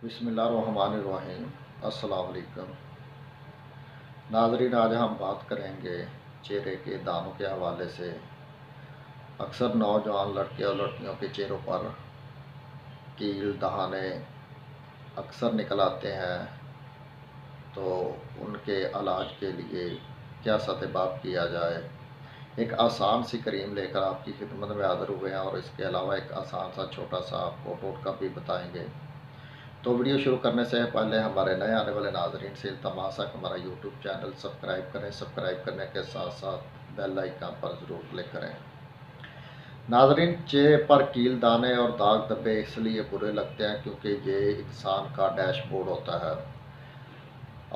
बिस्मिल्लाहिर्रहमानिर्रहीम। अस्सलाम वालेकुम नाज़रीन, आज हम बात करेंगे चेहरे के दानों के हवाले से। अक्सर नौजवान लड़के और लड़कियों के चेहरों पर कील दहाने अक्सर निकल आते हैं, तो उनके इलाज के लिए क्या सतबाब किया जाए। एक आसान सी क्रीम लेकर आपकी खिदमत में हाज़िर हुए हैं और इसके अलावा एक आसान सा छोटा सा आपको टोटका भी बताएंगे। तो वीडियो शुरू करने से पहले हमारे नए आने वाले नाजरीन से इल्तमास है कि हमारा यूट्यूब चैनल सब्सक्राइब करें। सब्सक्राइब करने के साथ साथ बेल आइकन पर ज़रूर क्लिक करें। नाजरीन, चेहरे पर कील दाने और दाग धब्बे इसलिए बुरे लगते हैं क्योंकि ये इंसान का डैशबोर्ड होता है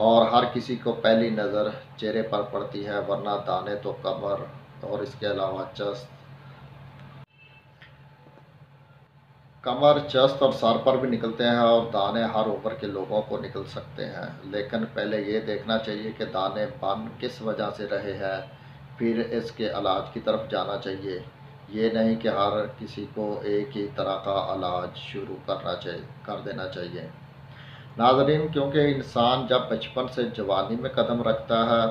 और हर किसी को पहली नज़र चेहरे पर पड़ती है, वरना दाने तो कमर और इसके अलावा चस्त और सर पर भी निकलते हैं और दाने हर उम्र के लोगों को निकल सकते हैं। लेकिन पहले ये देखना चाहिए कि दाने बन किस वजह से रहे हैं, फिर इसके इलाज की तरफ जाना चाहिए। ये नहीं कि हर किसी को एक ही तरह का इलाज शुरू कर देना चाहिए। नाज़रीन, क्योंकि इंसान जब बचपन से जवानी में कदम रखता है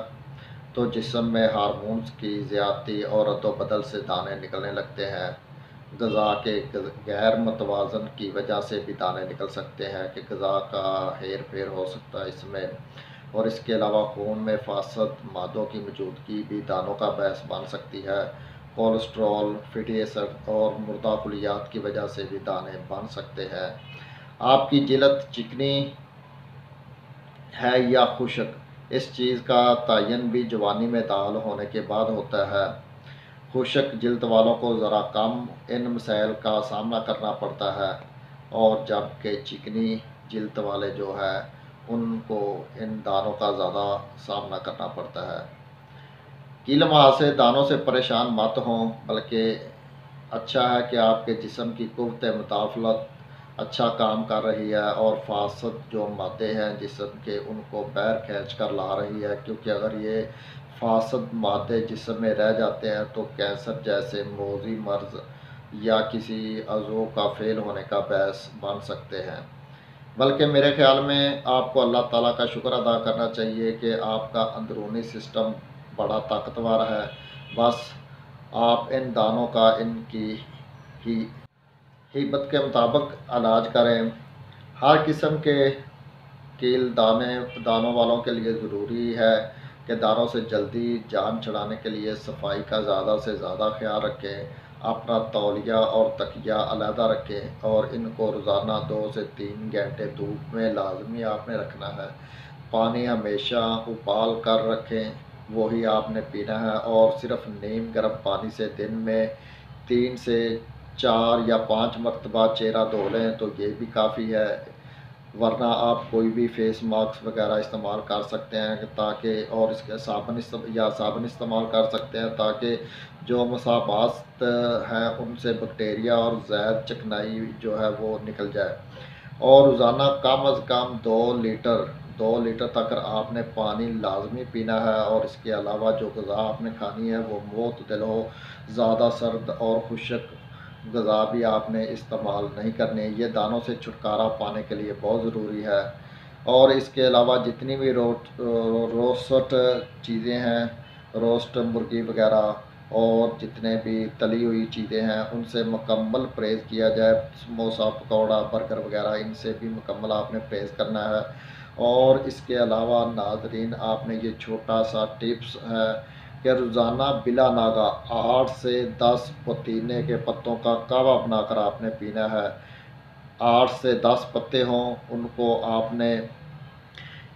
तो जिस्म में हार्मोन्स की ज़्यादती और अदो-बदल से दाने निकलने लगते हैं। ग़िज़ा के गैर मतवाज़न की वजह से भी दाने निकल सकते हैं कि ग़िज़ा का हेर फेर हो सकता है इसमें, और इसके अलावा खून में फासद मादों की मौजूदगी भी दानों का बायस बन सकती है। कोलेस्ट्रॉल, फैटी एसिड और मुर्दा कुलियात की वजह से भी दाने बन सकते हैं। आपकी जिल्द चिकनी है या खुश्क, इस चीज़ का तयन भी जवानी में दाखिल होने के बाद होता है। खुश्क जिल्द वालों को ज़रा कम इन मसाइल का सामना करना पड़ता है, और जबकि चिकनी जिल्द वाले जो है उनको इन दानों का ज़्यादा सामना करना पड़ता है। कील-माह से दानों से परेशान मत हों, बल्कि अच्छा है कि आपके जिस्म की कुव्वत मुदाफ़लत अच्छा काम कर रही है और फासद जो मादे हैं जिस्म के, उनको बाहर खींच कर ला रही है, क्योंकि अगर ये फासद मादे जिस्म में रह जाते हैं तो कैंसर जैसे मौजी मर्ज़ या किसी अज़ू का फ़ेल होने का बायस बन सकते हैं। बल्कि मेरे ख़्याल में आपको अल्लाह ताला का शुक्र अदा करना चाहिए कि आपका अंदरूनी सिस्टम बड़ा ताकतवर है। बस आप इन दानों का इनकी ही हिब्बत के मुताबिक इलाज करें। हर किस्म के दानों वालों के लिए ज़रूरी है कि दानों से जल्दी जान छुड़ाने के लिए सफाई का ज़्यादा से ज़्यादा ख्याल रखें। अपना तौलिया और तकिया अलहदा रखें और इनको रोज़ाना 2 से 3 घंटे धूप में लाजमी आपने रखना है। पानी हमेशा उबाल कर रखें, वही आपने पीना है, और सिर्फ़ नीम गर्म पानी से दिन में 3 से 4 या 5 मरतबा चेहरा धो लें तो ये भी काफ़ी है। वरना आप कोई भी फेस मास्क वगैरह इस्तेमाल कर सकते हैं ताकि, और इसके साबुन इस्तेमाल कर सकते हैं ताकि जो मसाबात हैं उनसे बैक्टीरिया और ज़हर चिकनाई जो है वो निकल जाए। और रोज़ाना कम अज़ कम 2 लीटर तक आपने पानी लाजमी पीना है, और इसके अलावा जो ग़िज़ा आपने खानी है वो मुतदल हो। ज़्यादा सर्द और खुश्क ग़िज़ा भी आपने इस्तेमाल नहीं करनी। ये दानों से छुटकारा पाने के लिए बहुत ज़रूरी है। और इसके अलावा जितनी भी रोस्ट चीज़ें हैं, रोस्ट मुर्गी वगैरह और जितने भी तली हुई चीज़ें हैं, उनसे मुकम्मल परहेज़ किया जाए। समोसा, पकौड़ा, बर्गर वगैरह, इनसे भी मुकम्मल आपने परहेज़ करना है। और इसके अलावा नाज़रीन, आपने ये छोटा सा टिप्स है कि रोज़ाना बिला नागा 8 से 10 पुदीने के पत्तों का काढ़ा बनाकर आपने पीना है। 8 से 10 पत्ते हों, उनको आपने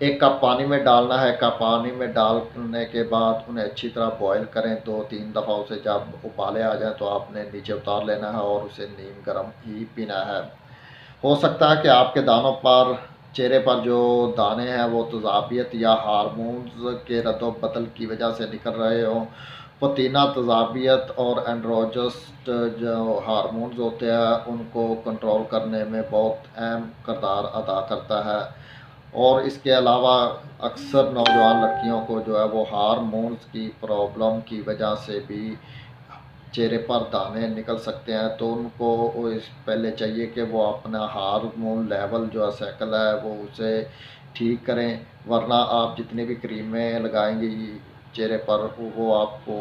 1 कप पानी में डालना है। कप पानी में डालने के बाद उन्हें अच्छी तरह बॉयल करें 2-3 दफ़ा। उसे जब उबाले आ जाएँ तो आपने नीचे उतार लेना है और उसे नीम गर्म ही पीना है। हो सकता है कि आपके चेहरे पर जो दाने हैं वो तेज़ाबियत या हार्मोन्स के रद्द-ओ-बदल की वजह से निकल रहे हों। पुदीना तेज़ाबियत और एंड्रोजन जो हार्मोन्स होते हैं उनको कंट्रोल करने में बहुत अहम किरदार अदा करता है। और इसके अलावा अक्सर नौजवान लड़कियों को जो है वो हार्मोन्स की प्रॉब्लम की वजह से भी चेहरे पर दाने निकल सकते हैं, तो उनको इस पहले चाहिए कि वो अपना हार्मोन लेवल जो है साइकिल है वो उसे ठीक करें, वरना आप जितनी भी क्रीमें लगाएंगी चेहरे पर वो आपको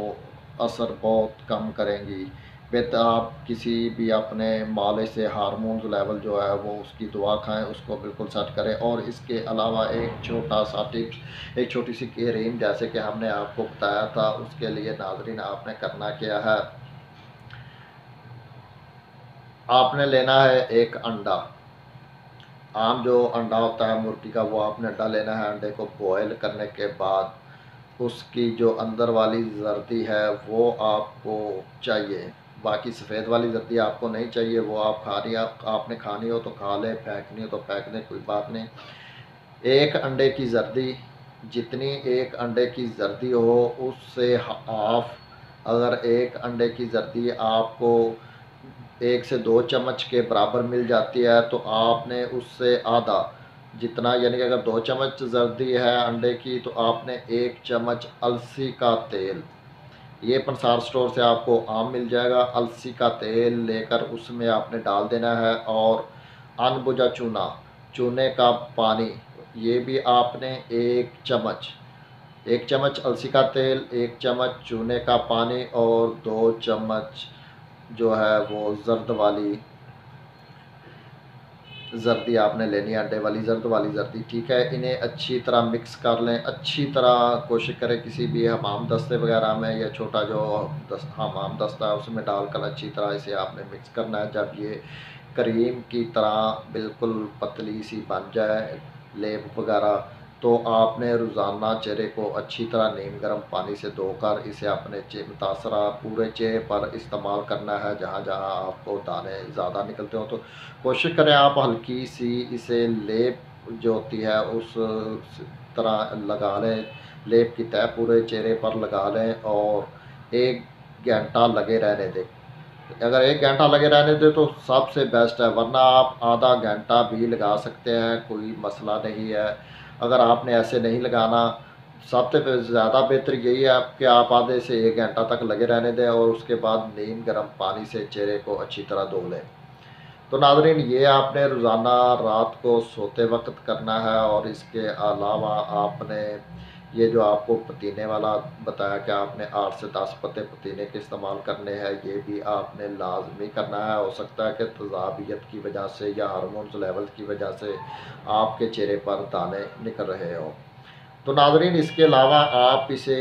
असर बहुत कम करेंगी। बेहतर आप किसी भी अपने मालिश से हार्मोन लेवल जो है वो उसकी दवा खाएं, उसको बिल्कुल सेट करें। और इसके अलावा एक छोटा सा टिप्स, एक छोटी सी क्रीम जैसे कि हमने आपको बताया था, उसके लिए नाज़रीन आपने करना क्या है, आपने लेना है एक अंडा। आम जो अंडा होता है मुर्गी का, वो आपने अंडा लेना है। अंडे को बॉयल करने के बाद उसकी जो अंदर वाली जर्दी है वो आपको चाहिए, बाकी सफ़ेद वाली जर्दी आपको नहीं चाहिए। वो आप खा रही, आपने खानी हो तो खा ले, फेंकनी हो तो फेंक दें, कोई बात नहीं। एक अंडे की जर्दी, जितनी एक अंडे की जर्दी हो उससे हाफ, अगर एक अंडे की जर्दी आपको 1 से 2 चम्मच के बराबर मिल जाती है तो आपने उससे आधा, जितना यानी कि अगर 2 चम्मच जर्दी है अंडे की तो आपने 1 चम्मच अलसी का तेल, ये पंसार स्टोर से आपको आम मिल जाएगा, अलसी का तेल लेकर उसमें आपने डाल देना है। और अनबुझा चूना, चूने का पानी, ये भी आपने 1 चम्मच, 1 चम्मच अलसी का तेल, 1 चम्मच चूने का पानी और 2 चम्मच जो है वो जर्द वाली जर्दी आपने लेनी है, अंडे वाली जर्द वाली जर्दी, ठीक है। इन्हें अच्छी तरह मिक्स कर लें, अच्छी तरह कोशिश करें किसी भी हमाम दस्ते वगैरह में या छोटा जो हमाम दस्ता है उसमें डालकर अच्छी तरह इसे आपने मिक्स करना है। जब ये क्रीम की तरह बिल्कुल पतली सी बन जाए लेप वगैरह, तो आपने रोज़ाना चेहरे को अच्छी तरह नीम गर्म पानी से धोकर इसे अपने मुतासरा पूरे चेहरे पर इस्तेमाल करना है। जहाँ जहाँ आपको दाने ज़्यादा निकलते हो तो कोशिश करें आप हल्की सी इसे लेप जो होती है उस तरह लगा लें, लेप की तह पूरे चेहरे पर लगा लें और 1 घंटा लगे रहने दें। अगर 1 घंटा लगे रहने दें तो सबसे बेस्ट है, वरना आप आधा घंटा भी लगा सकते हैं, कोई मसला नहीं है। अगर आपने ऐसे नहीं लगाना, सबसे ज़्यादा बेहतर यही है कि आप आधे से 1 घंटा तक लगे रहने दें और उसके बाद नीम गर्म पानी से चेहरे को अच्छी तरह धो लें। तो नाज़रीन ये आपने रोज़ाना रात को सोते वक्त करना है। और इसके अलावा आपने ये जो आपको पुदीने वाला बताया कि आपने 8 से 10 पत्ते पुदीने के इस्तेमाल करने हैं, ये भी आपने लाजमी करना है। हो सकता है कि तज़ाबियत की वजह से या हार्मोन्स लेवल की वजह से आपके चेहरे पर दाने निकल रहे हो। तो नाज़रीन इसके अलावा आप इसे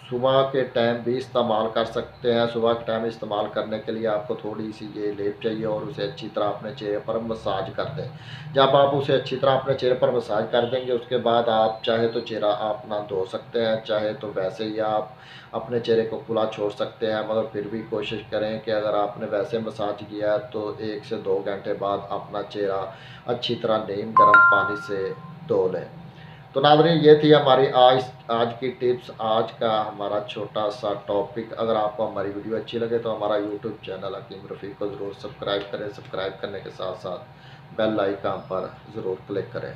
सुबह के टाइम भी इस्तेमाल कर सकते हैं। सुबह के टाइम इस्तेमाल करने के लिए आपको थोड़ी सी ये लेप चाहिए और उसे अच्छी तरह अपने चेहरे पर मसाज कर दें। जब आप उसे अच्छी तरह अपने चेहरे पर मसाज कर देंगे उसके बाद आप चाहे तो चेहरा अपना धो सकते हैं, चाहे तो वैसे ही आप अपने चेहरे को खुला छोड़ सकते हैं। मगर फिर भी कोशिश करें कि अगर आपने वैसे मसाज किया है तो 1 से 2 घंटे बाद अपना चेहरा अच्छी तरह नीम गर्म पानी से धो लें। तो नाज़रीन ये थी हमारी आज की टिप्स, आज का हमारा छोटा सा टॉपिक। अगर आपको हमारी वीडियो अच्छी लगे तो हमारा यूट्यूब चैनल हकीम रफ़ीक को ज़रूर सब्सक्राइब करें। सब्सक्राइब करने के साथ साथ बेल आइकन पर ज़रूर क्लिक करें।